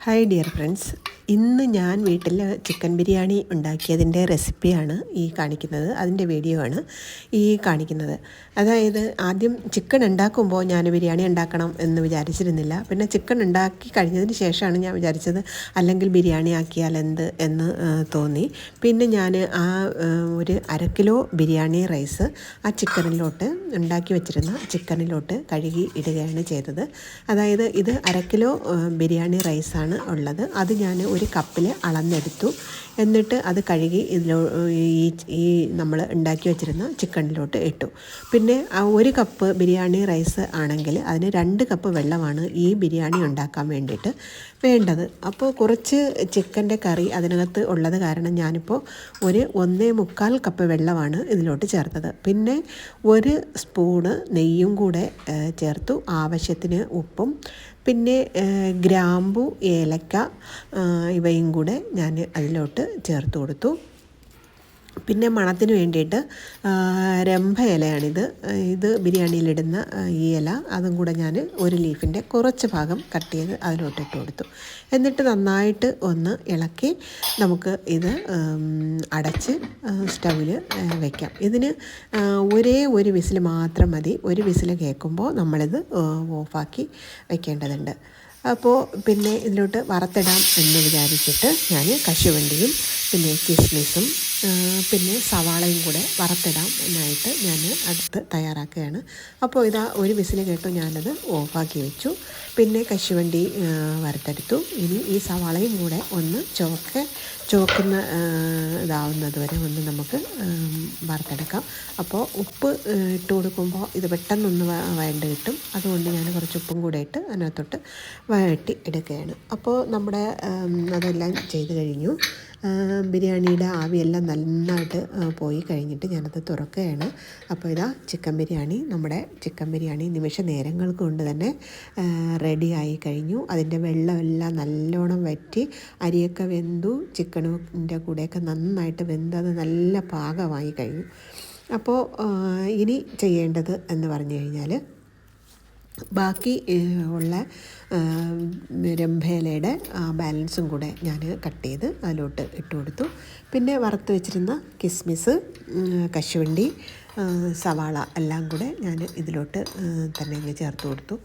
Hi dear friends, ഇന്ന് ഞാൻ വീട്ടിൽ ചിക്കൻ ബിരിയാണി ഉണ്ടാക്കിയതിൻ്റെ റെസിപ്പിയാണ് ഈ കാണിക്കുന്നത്. അതിൻ്റെ വീഡിയോ ആണ് ഈ കാണിക്കുന്നത്. അതായത് ആദ്യം ചിക്കൻ ഉണ്ടാക്കുമ്പോൾ ഞാൻ ബിരിയാണി ഉണ്ടാക്കണം എന്ന് വിചാരിച്ചിരുന്നില്ല. പിന്നെ ചിക്കൻ ഉണ്ടാക്കി കഴിഞ്ഞതിന് ശേഷമാണ് ഞാൻ വിചാരിച്ചത് അല്ലെങ്കിൽ ബിരിയാണി ആക്കിയാൽ എന്ന് തോന്നി. പിന്നെ ഞാൻ ഒരു 1/2 കിലോ ബിരിയാണി റൈസ് ആ ചിക്കനിലോട്ട് ഉണ്ടാക്കി വെച്ചിരുന്ന ചിക്കനിലോട്ട് കഴുകി ഇടുകയാണ് ചെയ്തത്. അതായത് ഇത് 1/2 കിലോ ബിരിയാണി റൈസാണ് ഉള്ളത്. അത് ഞാൻ ഒരു കപ്പിൽ അളന്നെടുത്തു. എന്നിട്ട് അത് കഴുകി ഈ നമ്മൾ ഉണ്ടാക്കി വെച്ചിരുന്ന ചിക്കനിലോട്ട് ഇട്ടു. പിന്നെ 1 കപ്പ് ബിരിയാണി റൈസ് ആണെങ്കിൽ അതിന് 2 കപ്പ് വെള്ളമാണ് ഈ ബിരിയാണി ഉണ്ടാക്കാൻ വേണ്ടിയിട്ട് വേണ്ടത്. അപ്പോൾ കുറച്ച് ചിക്കൻ്റെ കറി അതിനകത്ത് ഉള്ളത് കാരണം ഞാനിപ്പോൾ ഒരു 1.25 കപ്പ് വെള്ളമാണ് ഇതിലോട്ട് ചേർത്തത്. പിന്നെ 1 സ്പൂണ് നെയ്യും കൂടെ ചേർത്തു. ആവശ്യത്തിന് ഉപ്പും പിന്നെ ഗ്രാമ്പു, ഏലക്ക ഇവയും കൂടെ ഞാൻ അതിലോട്ട് ചേർത്ത് കൊടുത്തു. പിന്നെ മണത്തിന് വേണ്ടിയിട്ട് രംഭ ഇലയാണിത്. ഇത് ബിരിയാണിയിലിടുന്ന ഈ ഇല, അതും കൂടെ ഞാൻ ഒരു ലീഫിൻ്റെ കുറച്ച് ഭാഗം കട്ട് ചെയ്ത് അതിലോട്ട് ഇട്ട് കൊടുത്തു. എന്നിട്ട് നന്നായിട്ട് ഒന്ന് ഇളക്കി നമുക്ക് ഇത് അടച്ച് സ്റ്റൗവിൽ വയ്ക്കാം. ഇതിന് ഒരേ ഒരു വിസിൽ മാത്രം മതി. ഒരു വിസിൽ കേൾക്കുമ്പോൾ നമ്മളിത് ഓഫാക്കി വയ്ക്കേണ്ടതുണ്ട്. അപ്പോൾ പിന്നെ ഇതിലോട്ട് വറുത്തിടാം എന്ന് വിചാരിച്ചിട്ട് ഞാൻ കശുവണ്ടിയും പിന്നെ കിസ്മിസും പിന്നെ സവാളയും കൂടെ വറുത്തിടാം എന്നായിട്ട് ഞാൻ അടുത്ത് തയ്യാറാക്കുകയാണ്. അപ്പോൾ ഇതാ ഒരു വിസിൽ കേട്ടു, ഞാനത് ഓഫാക്കി വെച്ചു. പിന്നെ കശുവണ്ടി വറുത്തെടുത്തു. ഇനി ഈ സവാളയും കൂടെ ഒന്ന് ചുവക്കുന്ന ഇതാവുന്നത് വരെ ഒന്ന് നമുക്ക് വറുത്തെടുക്കാം. അപ്പോൾ ഉപ്പ് ഇട്ട് കൊടുക്കുമ്പോൾ ഇത് പെട്ടെന്നൊന്ന് വഴണ്ട് കിട്ടും. അതുകൊണ്ട് ഞാൻ കുറച്ച് ഉപ്പും കൂടെ ഇട്ട് അതിനകത്തോട്ട് വഴറ്റി എടുക്കുകയാണ്. അപ്പോൾ നമ്മുടെ അതെല്ലാം ചെയ്ത് കഴിഞ്ഞു. ബിരിയാണിയുടെ ആവിയെല്ലാം നന്നായിട്ട് പോയി കഴിഞ്ഞിട്ട് ഞാനത് തുറക്കുകയാണ്. അപ്പോൾ ഇതാ നമ്മുടെ ചിക്കൻ ബിരിയാണി നിമിഷ നേരങ്ങൾ കൊണ്ട് തന്നെ റെഡിയായി കഴിഞ്ഞു. അതിൻ്റെ വെള്ളമെല്ലാം നല്ലോണം വറ്റി അരിയൊക്കെ വെന്തു, ചിക്കനിൻ്റെ കൂടെയൊക്കെ നന്നായിട്ട് വെന്ത് അത് നല്ല പാകമായി കഴിഞ്ഞു. അപ്പോൾ ഇനി ചെയ്യേണ്ടത് എന്ന് പറഞ്ഞു കഴിഞ്ഞാൽ ബാക്കി ഉള്ള രംഭയിലയുടെ ബാലൻസും കൂടെ ഞാൻ കട്ട് ചെയ്ത് അതിലോട്ട് ഇട്ട് കൊടുത്തു. പിന്നെ വറുത്ത് വെച്ചിരുന്ന കിസ്മിസ്, കശുവണ്ടി, സവാള എല്ലാം കൂടെ ഞാൻ ഇതിലോട്ട് തന്നെ അങ്ങ് ചേർത്ത് കൊടുത്തു.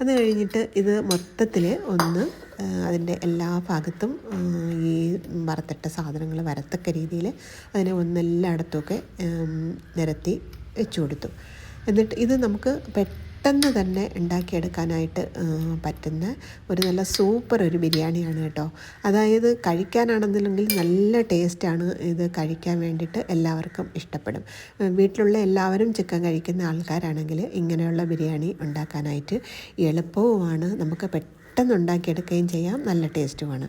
അത് കഴിഞ്ഞിട്ട് ഇത് മൊത്തത്തിൽ ഒന്ന് അതിൻ്റെ എല്ലാ ഭാഗത്തും ഈ വറുത്തിട്ട സാധനങ്ങൾ വരത്തക്ക രീതിയിൽ അതിനെ ഒന്നെല്ലായിടത്തുമൊക്കെ നിരത്തി വെച്ച് കൊടുത്തു. എന്നിട്ട് ഇത് നമുക്ക് പെട്ടെന്ന് തന്നെ ഉണ്ടാക്കിയെടുക്കാനായിട്ട് പറ്റുന്ന ഒരു നല്ല സൂപ്പർ ഒരു ബിരിയാണിയാണ് കേട്ടോ. അതായത് കഴിക്കാനാണെന്നുണ്ടെങ്കിൽ നല്ല ടേസ്റ്റാണ്. ഇത് കഴിക്കാൻ വേണ്ടിയിട്ട് എല്ലാവർക്കും ഇഷ്ടപ്പെടും. വീട്ടിലുള്ള എല്ലാവരും ചിക്കൻ കഴിക്കുന്ന ആൾക്കാരാണെങ്കിൽ ഇങ്ങനെയുള്ള ബിരിയാണി ഉണ്ടാക്കാനായിട്ട് എളുപ്പവുമാണ്. നമുക്ക് പെട്ടെന്ന് ഉണ്ടാക്കിയെടുക്കുകയും ചെയ്യാം, നല്ല ടേസ്റ്റുമാണ്.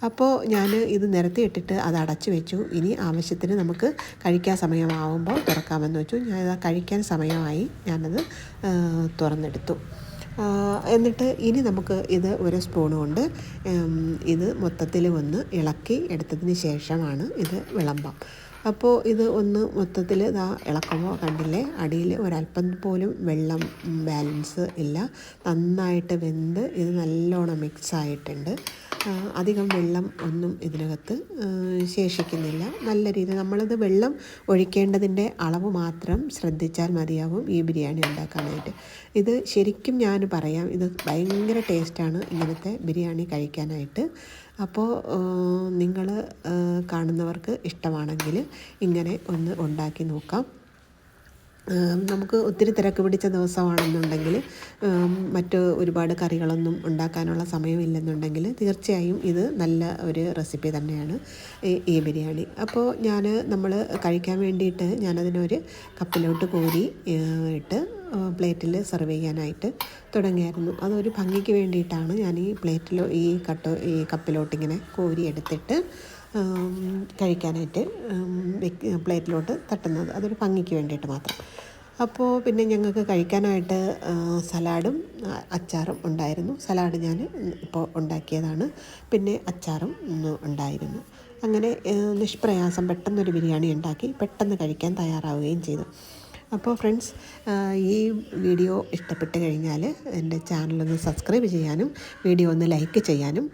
അപ്പോൾ ഞാൻ ഇത് നിരത്തിയിട്ടിട്ട് അത് അടച്ചു വെച്ചു. ഇനി ആവശ്യത്തിന് നമുക്ക് കഴിക്കാൻ സമയമാവുമ്പോൾ തുറക്കാമെന്ന് വെച്ചു. ഞാനത് കഴിക്കാൻ സമയമായി, ഞാനത് തുറന്നെടുത്തു. എന്നിട്ട് ഇനി നമുക്ക് ഇത് 1 സ്പൂൺ കൊണ്ട് ഇത് മൊത്തത്തിൽ ഒന്ന് ഇളക്കി എടുത്തതിന് ശേഷമാണ് ഇത് വിളമ്പാം. അപ്പോൾ ഇത് ഒന്ന് മൊത്തത്തിൽ ഇളക്കുമ്പോൾ കണ്ടില്ലേ, അടിയിൽ ഒരല്പം പോലും വെള്ളം ബാലൻസ് ഇല്ല. നന്നായിട്ട് വെന്ത് ഇത് നല്ലോണം മിക്സായിട്ടുണ്ട്. അധികം വെള്ളം ഒന്നും ഇതിനകത്ത് ശേഷിക്കുന്നില്ല. നല്ല രീതിയിൽ നമ്മളിത് വെള്ളം ഒഴിക്കേണ്ടതിൻ്റെ അളവ് മാത്രം ശ്രദ്ധിച്ചാൽ മതിയാവും ഈ ബിരിയാണി ഉണ്ടാക്കാനായിട്ട്. ഇത് ശരിക്കും ഞാൻ പറയാം, ഇത് ഭയങ്കര ടേസ്റ്റാണ് ഇങ്ങനത്തെ ബിരിയാണി കഴിക്കാനായിട്ട്. അപ്പോൾ നിങ്ങൾ കാണുന്നവർക്ക് ഇഷ്ടമാണെങ്കിൽ ഇങ്ങനെ ഒന്ന് ഉണ്ടാക്കി നോക്കാം. നമുക്ക് ഒത്തിരി തിരക്ക് പിടിച്ച ദിവസമാണെന്നുണ്ടെങ്കിൽ മറ്റ് ഒരുപാട് കറികളൊന്നും ഉണ്ടാക്കാനുള്ള സമയമില്ലെന്നുണ്ടെങ്കിൽ തീർച്ചയായും ഇത് നല്ല ഒരു റെസിപ്പി തന്നെയാണ് ഈ ബിരിയാണി. അപ്പോൾ നമ്മൾ കഴിക്കാൻ വേണ്ടിയിട്ട് ഞാനതിനൊരു കപ്പിലോട്ട് കോരി ഇട്ട് പ്ലേറ്റിൽ സെർവ് ചെയ്യാനായിട്ട് തുടങ്ങിയായിരുന്നു. അതൊരു ഭംഗിക്ക് വേണ്ടിയിട്ടാണ് ഞാൻ ഈ കപ്പിലോട്ടിങ്ങനെ കോരി എടുത്തിട്ട് കഴിക്കാനായിട്ട് പ്ലേറ്റിലോട്ട് തട്ടുന്നത്. അതൊരു ഭംഗിക്ക് വേണ്ടിയിട്ട് മാത്രം. അപ്പോൾ പിന്നെ ഞങ്ങൾക്ക് കഴിക്കാനായിട്ട് സലാഡും അച്ചാറും ഉണ്ടായിരുന്നു. സലാഡ് ഞാൻ ഇപ്പോൾ ഉണ്ടാക്കിയതാണ്. പിന്നെ അച്ചാറും ഉണ്ടായിരുന്നു. അങ്ങനെ നിഷ്പ്രയാസം പെട്ടെന്നൊരു ബിരിയാണി ഉണ്ടാക്കി പെട്ടെന്ന് കഴിക്കാൻ തയ്യാറാവുകയും ചെയ്തു. അപ്പോൾ ഫ്രണ്ട്സ്, ഈ വീഡിയോ ഇഷ്ടപ്പെട്ട് കഴിഞ്ഞാൽ എൻ്റെ ചാനലൊന്ന് സബ്സ്ക്രൈബ് ചെയ്യാനും വീഡിയോ ഒന്ന് ലൈക്ക് ചെയ്യാനും